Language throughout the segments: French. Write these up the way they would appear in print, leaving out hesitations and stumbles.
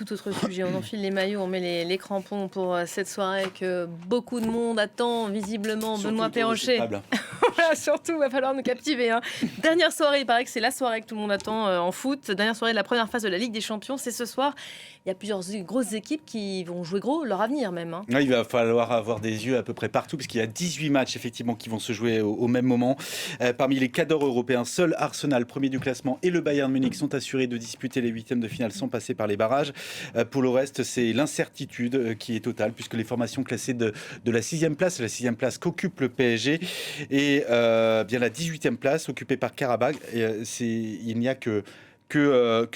tout autre sujet. On enfile les maillots, on met les crampons pour cette soirée que beaucoup de monde attend, visiblement. Surtout Benoît autour de cette Perrochet. table. Voilà, surtout, il va falloir nous captiver. Hein. Dernière soirée, il paraît que c'est la soirée que tout le monde attend en foot. Dernière soirée de la première phase de la Ligue des Champions, c'est ce soir. Il y a plusieurs grosses équipes qui vont jouer gros leur avenir même. Hein. Ouais, il va falloir avoir des yeux à peu près partout, parce qu'il y a 18 matchs effectivement qui vont se jouer au même moment. Parmi les cadors européens, seul Arsenal, premier du classement, et le Bayern Munich sont assurés de disputer les huitièmes de finale sans passer par les barrages. Pour le reste, c'est l'incertitude qui est totale, puisque les formations classées de la 6e place, la 6e place qu'occupe le PSG, et bien la 18e place occupée par Karabakh. Il n'y a que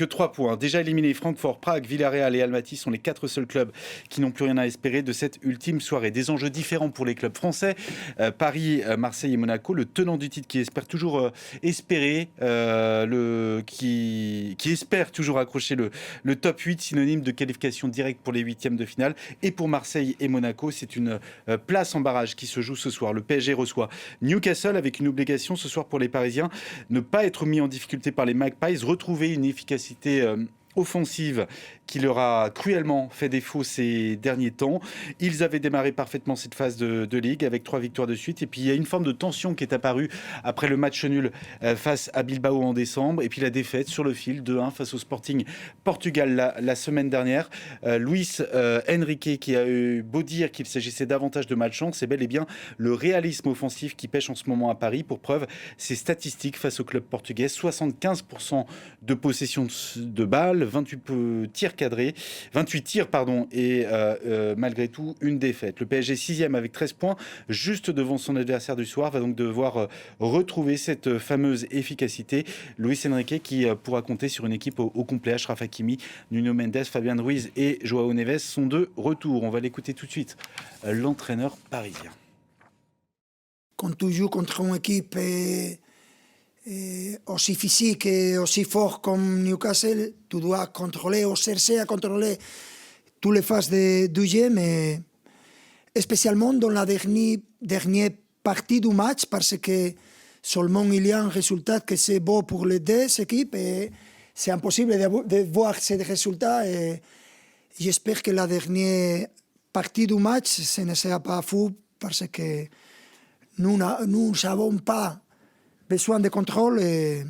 3 points. Déjà éliminés, Francfort, Prague, Villarreal et Almaty sont les 4 seuls clubs qui n'ont plus rien à espérer de cette ultime soirée. Des enjeux différents pour les clubs français. Paris, Marseille et Monaco, le tenant du titre qui espère toujours qui espère toujours accrocher le top 8, synonyme de qualification directe pour les huitièmes de finale. Et pour Marseille et Monaco, c'est une place en barrage qui se joue ce soir. Le PSG reçoit Newcastle avec une obligation ce soir pour les Parisiens, ne pas être mis en difficulté par les Magpies, retrouver une efficacité offensive qui leur a cruellement fait défaut ces derniers temps. Ils avaient démarré parfaitement cette phase de Ligue avec 3 victoires de suite. Et puis il y a une forme de tension qui est apparue après le match nul face à Bilbao en décembre. Et puis la défaite sur le fil 2-1 face au Sporting Portugal la semaine dernière. Luis Enrique, qui a eu beau dire qu'il s'agissait davantage de malchance, c'est bel et bien le réalisme offensif qui pêche en ce moment à Paris. Pour preuve, ses statistiques face au club portugais: 75% de possession de balles, 28 tirs cadrés, 28 tirs, pardon, et malgré tout, une défaite. Le PSG 6e avec 13 points, juste devant son adversaire du soir, va donc devoir retrouver cette fameuse efficacité. Luis Enrique qui pourra compter sur une équipe au complet. Achraf Hakimi, Nuno Mendes, Fabian Ruiz et Joao Neves sont de retour. On va l'écouter tout de suite, l'entraîneur parisien. Quand tu joues contre une équipe aussi physique et aussi fort comme Newcastle, tu dois contrôler ou chercher à contrôler toutes les phases du jeu, mais spécialement dans la dernière partie du match, parce que seulement il y a un résultat que c'est beau pour les deux équipes et c'est impossible de voir ce résultat. Et j'espère que la dernière partie du match, ce ne sera pas fou, parce que nous n'avons pas besoin de contrôle et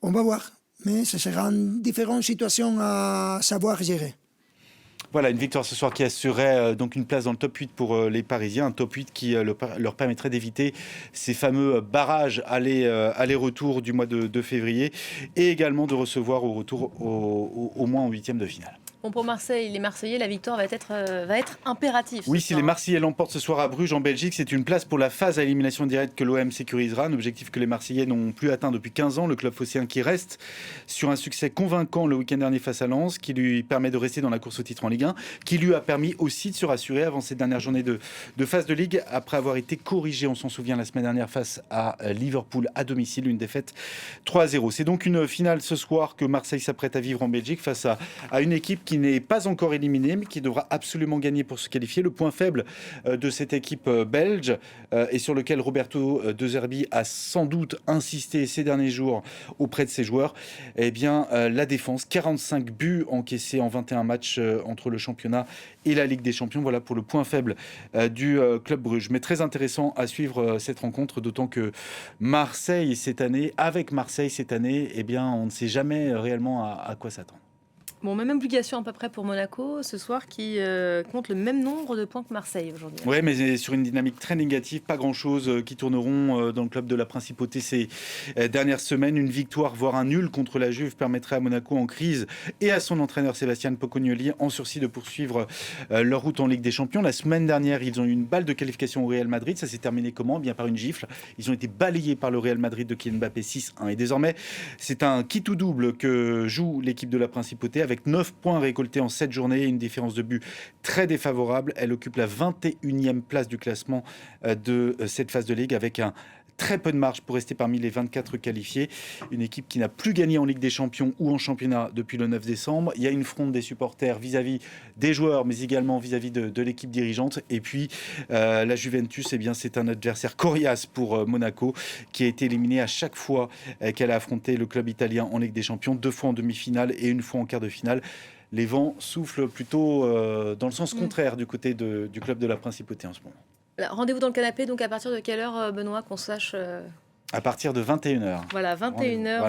on va voir. Mais ce sera une différente situation à savoir gérer. Voilà, une victoire ce soir qui assurait donc une place dans le top 8 pour les Parisiens, un top 8 qui leur permettrait d'éviter ces fameux barrages aller-retour du mois de février, et également de recevoir au retour au moins en huitième de finale. Bon, pour Marseille, les Marseillais, la victoire va être impérative. Oui, si les Marseillais l'emportent ce soir à Bruges en Belgique, c'est une place pour la phase à élimination directe que l'OM sécurisera. Un objectif que les Marseillais n'ont plus atteint depuis 15 ans. Le club phocéen qui reste sur un succès convaincant le week-end dernier face à Lens, qui lui permet de rester dans la course au titre en Ligue 1, qui lui a permis aussi de se rassurer avant cette dernière journée de phase de Ligue, après avoir été corrigé, on s'en souvient, la semaine dernière face à Liverpool à domicile, une défaite 3-0. C'est donc une finale ce soir que Marseille s'apprête à vivre en Belgique face à une équipe qui n'est pas encore éliminée, mais qui devra absolument gagner pour se qualifier. Le point faible de cette équipe belge, et sur lequel Roberto De Zerbi a sans doute insisté ces derniers jours auprès de ses joueurs, eh bien, la défense. 45 buts encaissés en 21 matchs entre le championnat et la Ligue des Champions. Voilà pour le point faible du Club Bruges. Mais très intéressant à suivre cette rencontre, d'autant que avec Marseille cette année, eh bien, on ne sait jamais réellement à quoi s'attendre. Bon, même obligation à peu près pour Monaco ce soir, qui compte le même nombre de points que Marseille aujourd'hui. Oui, mais sur une dynamique très négative, pas grand-chose qui tourneront dans le club de la Principauté ces dernières semaines. Une victoire, voire un nul contre la Juve permettrait à Monaco en crise et à son entraîneur Sébastien Pocognoli en sursis de poursuivre leur route en Ligue des Champions. La semaine dernière, ils ont eu une balle de qualification au Real Madrid. Ça s'est terminé comment ? Bien par une gifle. Ils ont été balayés par le Real Madrid de Kylian Mbappé 6-1. Et désormais, c'est un kit ou double que joue l'équipe de la Principauté, avec 9 points récoltés en 7 journées et une différence de but très défavorable. Elle occupe la 21e place du classement de cette phase de Ligue, avec un très peu de marge pour rester parmi les 24 qualifiés. Une équipe qui n'a plus gagné en Ligue des Champions ou en championnat depuis le 9 décembre. Il y a une fronde des supporters vis-à-vis des joueurs, mais également vis-à-vis de l'équipe dirigeante. Et puis, la Juventus, eh bien, c'est un adversaire coriace pour Monaco, qui a été éliminé à chaque fois qu'elle a affronté le club italien en Ligue des Champions, 2 fois en demi-finale et 1 fois en quart de finale. les vents soufflent plutôt dans le sens contraire du côté du club de la Principauté en ce moment. Là, rendez-vous dans le canapé, donc à partir de quelle heure, Benoît, qu'on sache À partir de 21h. Voilà, 21h.